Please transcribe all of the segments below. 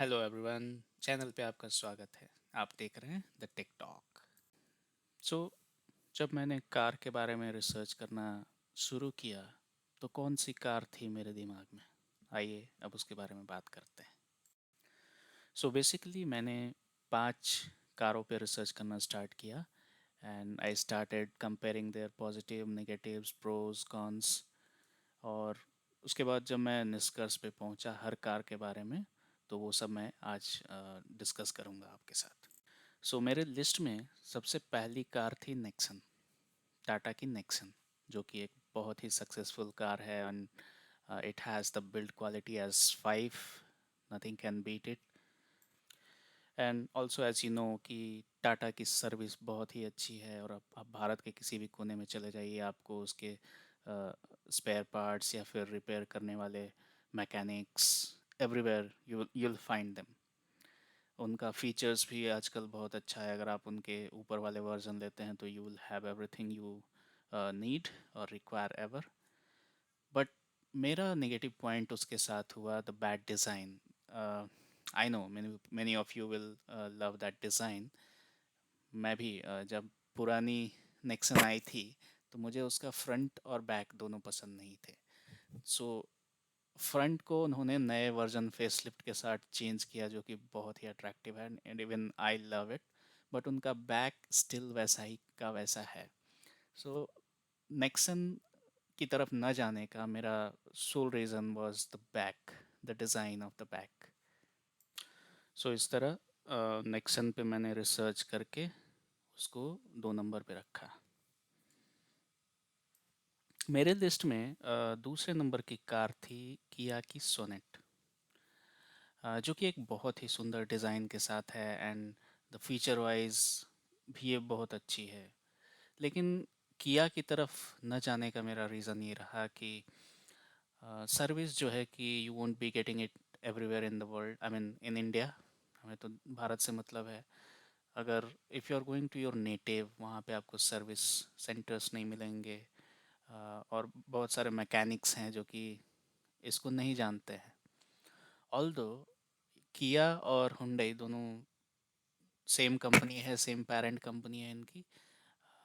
Hello everyone. Channel पे आपका स्वागत है। आप देख रहे हैं द टेक टॉक। सो जब मैंने कार के बारे में रिसर्च करना शुरू किया तो कौन सी कार थी मेरे दिमाग में। आइए अब उसके बारे में बात करते हैं। सो बेसिकली मैंने 5 कारों पे रिसर्च करना स्टार्ट किया and I started comparing their positive negatives pros cons. और उसके बाद जब मैं निष्कर्ष पे पहुंचा हर कार के बारे में तो वो सब मैं आज डिस्कस करूंगा आपके साथ। सो मेरे लिस्ट में सबसे पहली कार थी नेक्सन, टाटा की नेक्सन, जो कि एक बहुत ही सक्सेसफुल कार है and it has the build quality as 5, nothing can beat it. And also as you know कि टाटा की सर्विस बहुत ही अच्छी है और आप भारत के किसी भी कोने में चले जाइए आपको उसके स्पेयर पार्ट्स या फिर रिपेयर करने वाले mechanics everywhere you will find them. उनका फीचर्स भी आजकल बहुत अच्छा है। अगर आप उनके ऊपर वाले वर्जन लेते हैं तो you will have everything you need और रिक्वायर एवर। बट मेरा नेगेटिव पॉइंट उसके साथ हुआ the bad design. I know many many of you will love that design. मैं भी जब पुरानी नेक्सन आई थी तो मुझे उसका फ्रंट और बैक दोनों पसंद नहीं थे। सो फ्रंट को उन्होंने नए वर्जन फेसलिफ्ट के साथ चेंज किया जो कि बहुत ही अट्रैक्टिव है and even I love it. But उनका बैक स्टिल वैसा ही का वैसा है। सो नेक्सन की तरफ न जाने का मेरा soul reason was the back, the design of the back. सो इस तरह नेक्सन पे मैंने रिसर्च करके उसको 2 नंबर पे रखा। मेरे लिस्ट में दूसरे नंबर की कार थी किया की सोनेट, जो कि एक बहुत ही सुंदर डिज़ाइन के साथ है एंड द फीचर वाइज भी ये बहुत अच्छी है। लेकिन किया की तरफ न जाने का मेरा रीज़न ये रहा कि सर्विस जो है कि you won't be getting it everywhere in the world, I mean in India. हमें तो भारत से मतलब है। अगर if you are going to your native वहाँ पे आपको सर्विस सेंटर्स नहीं मिलेंगे। और बहुत सारे मैकेनिक्स हैं जो कि इसको नहीं जानते हैं। ऑल्दो किया और हुंडई दोनों सेम कंपनी है, सेम पेरेंट कंपनी है इनकी,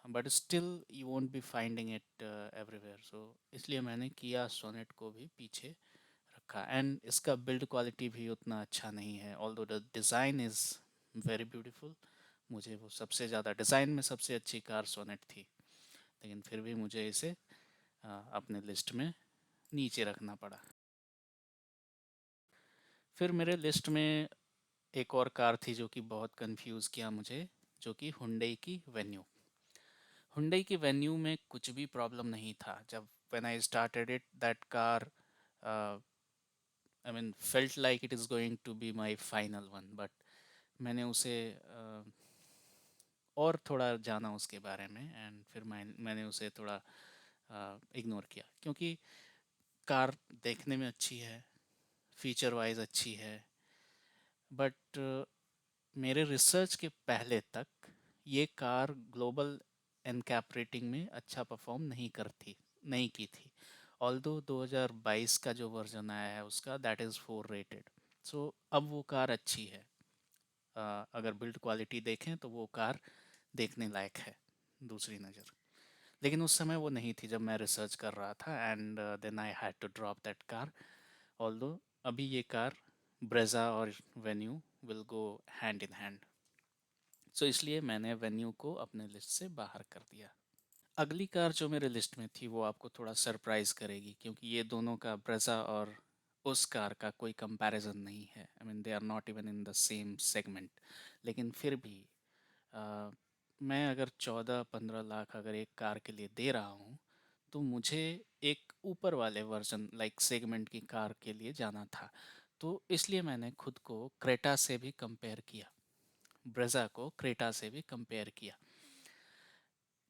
but still you won't be finding it everywhere. So इसलिए मैंने किया सोनेट को भी पीछे रखा एंड इसका बिल्ड क्वालिटी भी उतना अच्छा नहीं है। Although the design is very beautiful. मुझे वो सबसे ज़्यादा डिज़ाइन में सबसे अच्छी कार सोनेट थी, लेकिन फिर भी मुझे इसे अपने लिस्ट में नीचे रखना पड़ा। फिर मेरे लिस्ट में एक और कार थी जो कि बहुत कंफ्यूज किया मुझे, जो कि हुंडई की वेन्यू। हुंडई की वेन्यू में कुछ भी प्रॉब्लम नहीं था। जब when I started it that car I mean felt like it is going to be my final one. But मैंने उसे और थोड़ा जाना उसके बारे में एंड फिर मैंने उसे थोड़ा इग्नोर किया, क्योंकि कार देखने में अच्छी है, फीचर वाइज अच्छी है, बट मेरे रिसर्च के पहले तक ये कार ग्लोबल एनकैप रेटिंग में अच्छा परफॉर्म नहीं की थी। ऑल्दो 2022 का जो वर्जन आया है उसका दैट इज़ 4 रेटेड। सो अब वो कार अच्छी है। अगर बिल्ड क्वालिटी देखें तो वो कार देखने लायक है दूसरी नज़र। लेकिन उस समय वो नहीं थी जब मैं रिसर्च कर रहा था and then I had to drop that car. Although अभी ये कार ब्रेजा और Venue will go hand in hand. So इसलिए मैंने वेन्यू को अपने लिस्ट से बाहर कर दिया। अगली कार जो मेरे लिस्ट में थी वो आपको थोड़ा सरप्राइज करेगी, क्योंकि ये दोनों का ब्रेजा और उस कार का कोई कंपैरिजन नहीं है। I mean they are not even in the same segment. लेकिन फिर भी अ, मैं अगर 14-15 लाख अगर एक कार के लिए दे रहा हूँ तो मुझे एक ऊपर वाले वर्जन लाइक सेगमेंट की कार के लिए जाना था। तो इसलिए मैंने खुद को क्रेटा से भी कंपेयर किया, ब्रेजा को क्रेटा से भी कंपेयर किया।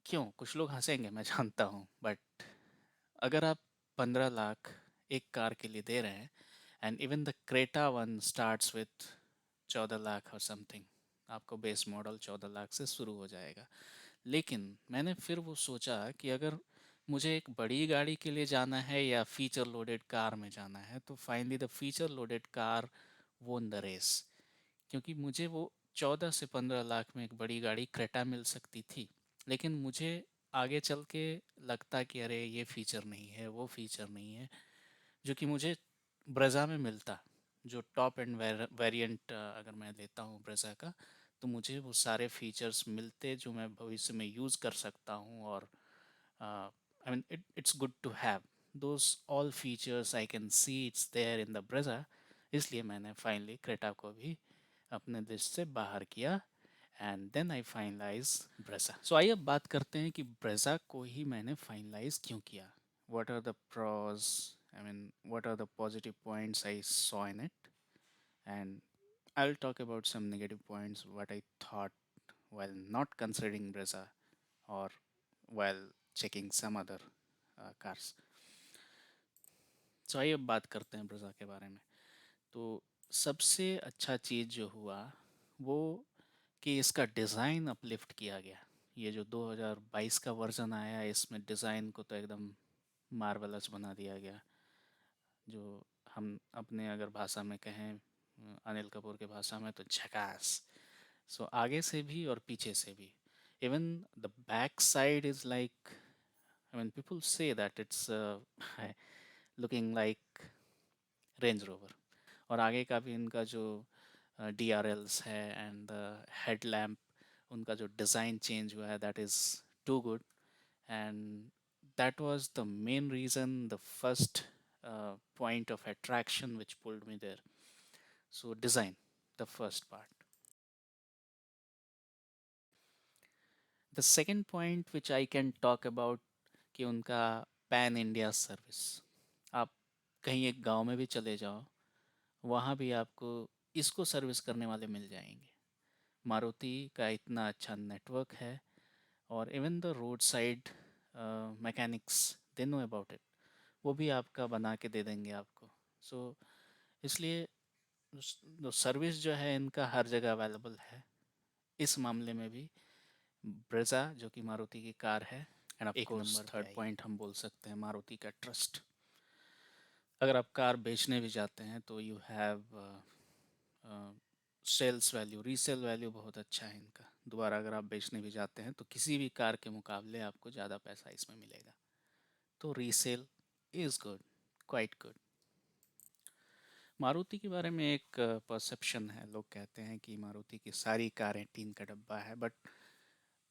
क्यों? कुछ लोग हंसेंगे मैं जानता हूँ, बट अगर आप 15 लाख एक कार के लिए दे रहे हैं and even the Creta one starts with 14 lakh और समथिंग, आपको बेस मॉडल 14 लाख से शुरू हो जाएगा। लेकिन मैंने फिर वो सोचा कि अगर मुझे एक बड़ी गाड़ी के लिए जाना है या फीचर लोडेड कार में जाना है तो finally the feature loaded car won the race, क्योंकि मुझे वो 14 से 15 लाख में एक बड़ी गाड़ी क्रेटा मिल सकती थी, लेकिन मुझे आगे चल के लगता कि अरे ये फीचर नहीं है, वो फीचर नहीं है, जो कि मुझे ब्रेज़ा में मिलता। जो टॉप एंड वेरिएंट अगर मैं लेता हूँ ब्रेज़ा का, तो मुझे वो सारे फीचर्स मिलते जो मैं भविष्य में यूज़ कर सकता हूँ। और I mean it's good to have those all features, I can see it's there in the Brezza. इसलिए मैंने फाइनली क्रेटा को भी अपने लिस्ट से बाहर किया, and then I finalize Brezza. So आइए अब बात करते हैं कि ब्रेज़ा को ही मैंने फाइनलाइज क्यों किया। What are the pros? I mean, what are the positive points I saw in it? And I'll talk about some negative points, what I thought while not considering Brezza or while checking some other cars. So आइए अब बात करते हैं Brezza के बारे में। तो सबसे अच्छा चीज़ जो हुआ वो कि इसका डिज़ाइन अपलिफ्ट किया गया। ये जो 2022 का वर्ज़न आया है, इसमें डिज़ाइन को तो एकदम मार्वलस बना दिया गया। जो हम अपने अगर भाषा में कहें, अनिल कपूर के भाषा में, तो झकास। सो आगे से भी और पीछे से भी, even the back side is like, I mean people say that it's looking like Range Rover. और आगे का भी इनका जो डी आर एल्स है एंड द हेड लैम्प, उनका जो डिज़ाइन चेंज हुआ है, that is too good. and that was the main reason, the first point of attraction which pulled me there. So design, the first part. The second point which I can talk about, कि उनका pan India service. आप कहीं एक गांव में भी चले जाओ, वहाँ भी आपको इसको सर्विस करने वाले मिल जाएंगे। मारुति का इतना अच्छा नेटवर्क है, और even the road side mechanics, they know about it, वो भी आपका बना के दे देंगे आपको। सो इसलिए सर्विस जो है इनका हर जगह अवेलेबल है। इस मामले में भी ब्रेज़ा जो कि मारुति की कार है, end of course third point हम बोल सकते हैं मारुति का ट्रस्ट। अगर आप कार बेचने भी जाते हैं तो you have sales value, resale value बहुत अच्छा है इनका। दोबारा अगर आप बेचने भी जाते हैं तो किसी भी कार के मुकाबले आपको ज़्यादा पैसा इसमें मिलेगा। तो resale is good, quite good. Maruti के बारे में एक परसेप्शन है, लोग कहते हैं कि मारुति की सारी कारें टीन का डब्बा है, बट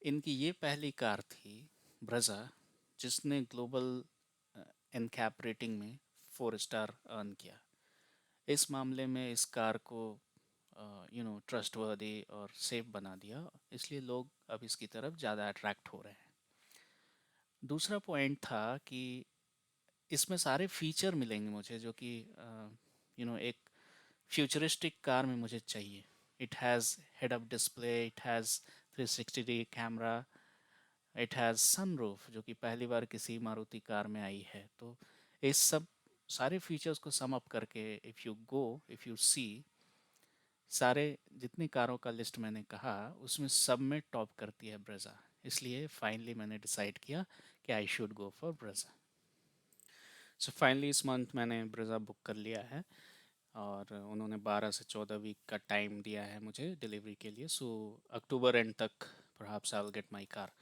इनकी ये पहली कार थी ब्रेज़ा जिसने ग्लोबल एनकैप रेटिंग में 4 स्टार अर्न किया। इस मामले में इस कार को ट्रस्टवर्दी और सेफ बना दिया, इसलिए लोग अब इसकी तरफ ज़्यादा अट्रैक्ट हो रहे हैं। दूसरा पॉइंट था कि इसमें सारे फीचर मिलेंगे मुझे जो कि एक फ्यूचरिस्टिक कार में मुझे चाहिए। It has head up display, it has 360 degree camera, it has sunroof जो कि पहली बार किसी मारुति कार में आई है। तो इस सब सारे फीचर्स को सम अप करके इफ़ यू सी, सारे जितनी कारों का लिस्ट मैंने कहा उसमें सब में टॉप करती है ब्रेज़ा। इसलिए फाइनली मैंने डिसाइड किया कि I should go for Brezza. So finally इस मंथ मैंने ब्रेज़ा बुक कर लिया है, और उन्होंने 12 से 14 वीक का टाइम दिया है मुझे डिलीवरी के लिए। सो अक्टूबर एंड तक perhaps I will get my car.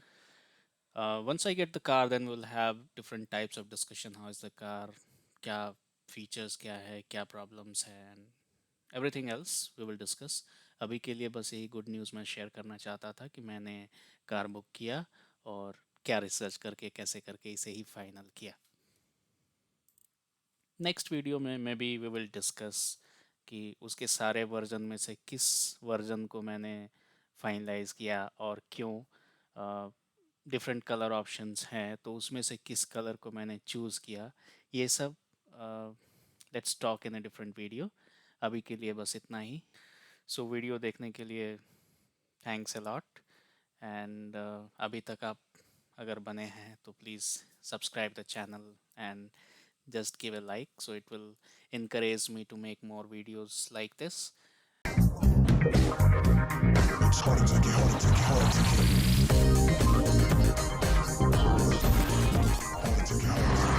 Once I get the car, then we'll have different types of discussion. How is the car, क्या फीचर्स क्या है, क्या प्रॉब्लम्स है, and everything else we will discuss. अभी के लिए बस यही गुड न्यूज़ मैं शेयर करना चाहता था कि मैंने कार बुक किया और क्या रिसर्च करके कैसे करके इसे ही फाइनल किया। नेक्स्ट वीडियो में maybe we will discuss कि उसके सारे वर्जन में से किस वर्जन को मैंने फाइनलाइज़ किया और क्यों। डिफरेंट कलर ऑप्शंस हैं तो उसमें से किस कलर को मैंने चूज़ किया, ये सब let's talk in a different video. अभी के लिए बस इतना ही। सो वीडियो देखने के लिए थैंक्स अ लॉट, एंड अभी तक आप अगर बने हैं तो please subscribe the channel and just give a like, so it will encourage me to make more videos like this. It's harder to get, harder to get, harder to get. Harder to get, harder to get.